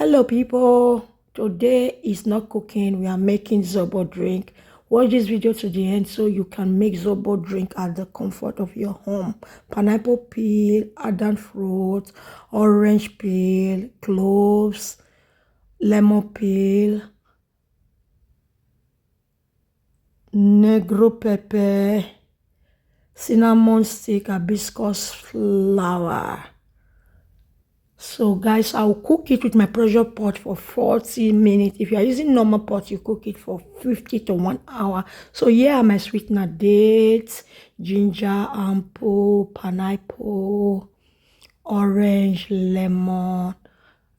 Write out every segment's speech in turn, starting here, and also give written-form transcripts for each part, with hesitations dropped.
Hello people, today is not cooking, we are making zobo drink. Watch this video to the end so you can make zobo drink at the comfort of your home. Pineapple peel, aidan fruit, orange peel, cloves, lemon peel, negro pepper, cinnamon stick, hibiscus flower. So guys, I'll cook it with my pressure pot for 40 minutes. If you are using normal pot, you cook it for 50 to 1 hour. So here are my sweetener: dates, ginger, apple, pineapple, orange, lemon,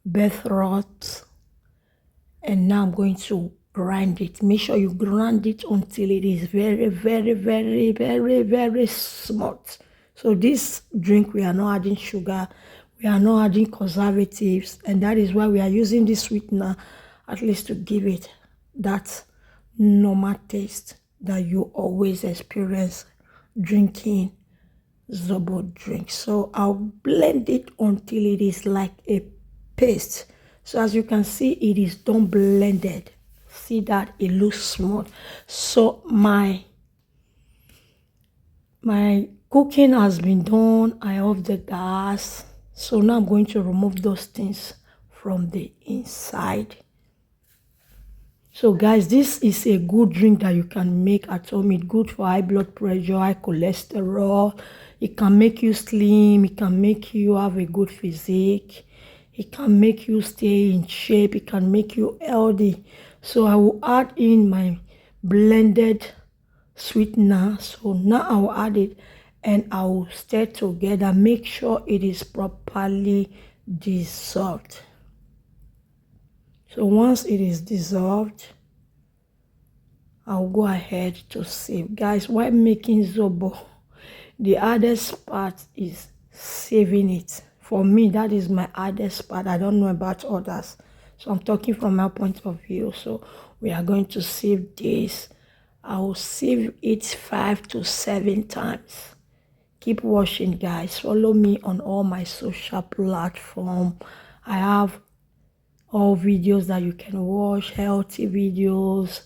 beetroot. And now I'm going to grind it. Make sure you grind it until it is very smooth. So this drink, we are not adding sugar, we are not adding conservatives, and that is why we are using this sweetener, at least to give it that normal taste that you always experience drinking zobo drink. So I'll blend it until it is like a paste. So as you can see, it is done blended. See that it looks smooth. So my cooking has been done. I off the gas. So now I'm going to remove those things from the inside. So guys, this is a good drink that you can make at home. It's good for high blood pressure, high cholesterol. It can make you slim. It can make you have a good physique. It can make you stay in shape. It can make you healthy. So I will add in my blended sweetener. So now I will add it and I will stir together. Make sure it is properly dissolved. So once it is dissolved, I'll go ahead to sieve. Guys, while making zobo, the hardest part is sieving it. For me, that is my hardest part. I don't know about others. So I'm talking from my point of view. So we are going to sieve this. I will sieve it 5 to 7 times. Keep watching, guys. Follow me on all my social platforms. I have all videos that you can watch, healthy videos,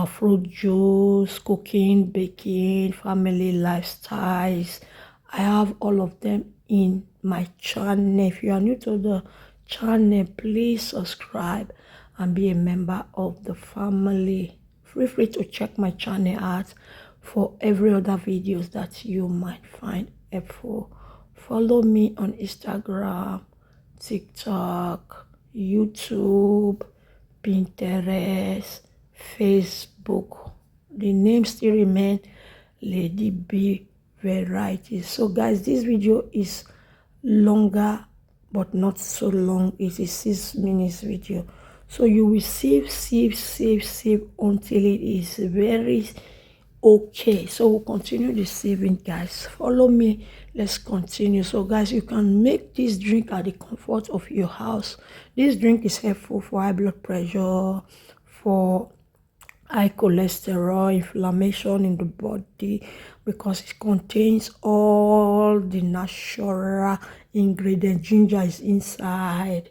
fruit juice, cooking, baking, family lifestyles. I have all of them in my channel. If you are new to the channel, please subscribe and be a member of the family. Feel free to check my channel out for every other videos that you might find helpful. Follow me on Instagram, TikTok, YouTube, Pinterest, Facebook. The name still remain Lady B Varieties. So guys, this video is longer but not so long. It is 6 minutes video. So you will sieve until it is very okay. So we'll continue the sieving, guys. Follow me, let's continue. So guys, you can make this drink at the comfort of your house. This drink is helpful for high blood pressure, for high cholesterol, inflammation in the body, because it contains all the natural ingredients. Ginger is inside,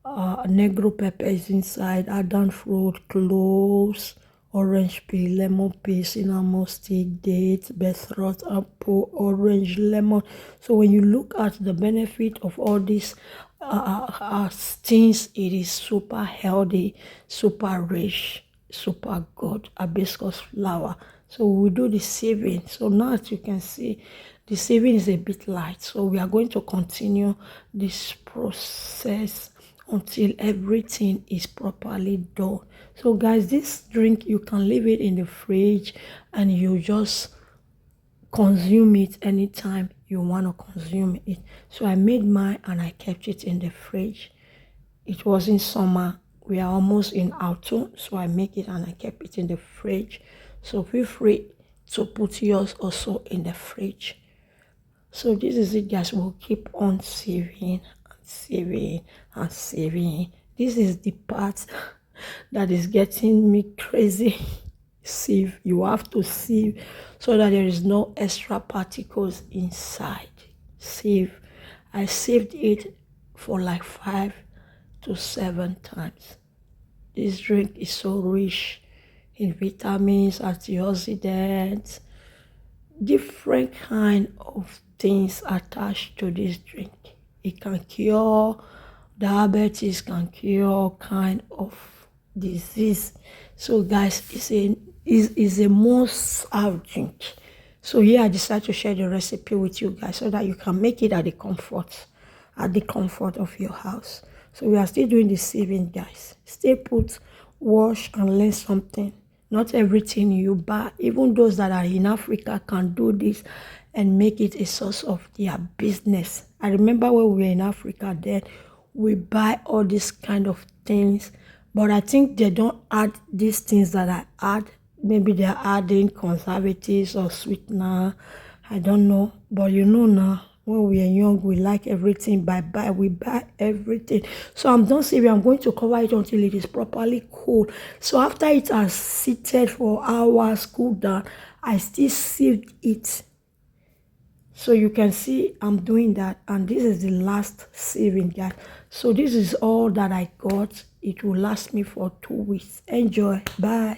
negro pepper is inside, aidan fruit, cloves, orange peel, lemon peel, cinnamon stick, dates, beetroot, apple, orange, lemon. So when you look at the benefit of all these things, it is super healthy, super rich, super good. Hibiscus flower. So we do the sieving. So now as you can see, the sieving is a bit light. So we are going to continue this process until everything is properly done. So guys, this drink, you can leave it in the fridge and you just consume it anytime you want to consume it. So I made mine and I kept it in the fridge. It was in summer, we are almost in autumn, so I make it and I kept it in the fridge. So feel free to put yours also in the fridge. So this is it, guys. We'll keep on sieving and sieving and sieving. This is the part that is getting me crazy. Sieve. You have to sieve so that there is no extra particles inside. Sieve. I sieved it for like 5 to 7 times. This drink is so rich in vitamins, antioxidants, different kind of things attached to this drink. It can cure diabetes, can cure all kind of disease. So guys, it's a must-have drink. So here I decided to share the recipe with you guys so that you can make it at the comfort of your house. So we are still doing the sieving, guys. Stay put, wash and learn something. Not everything you buy, even those that are in Africa, can do this and make it a source of their business. I remember when we were in Africa then, we buy all these kind of things, but I think they don't add these things that I add. Maybe they're adding conservatives or sweetener. I don't know. But you know now, when we are young, we like everything we buy everything. So I'm done saving. I'm going to cover it until it is properly cool. So after it has seated for hours, cooled down, I still sieved it. So you can see I'm doing that, and this is the last sieving, guys. So this is all that I got. It will last me for 2 weeks. Enjoy. Bye.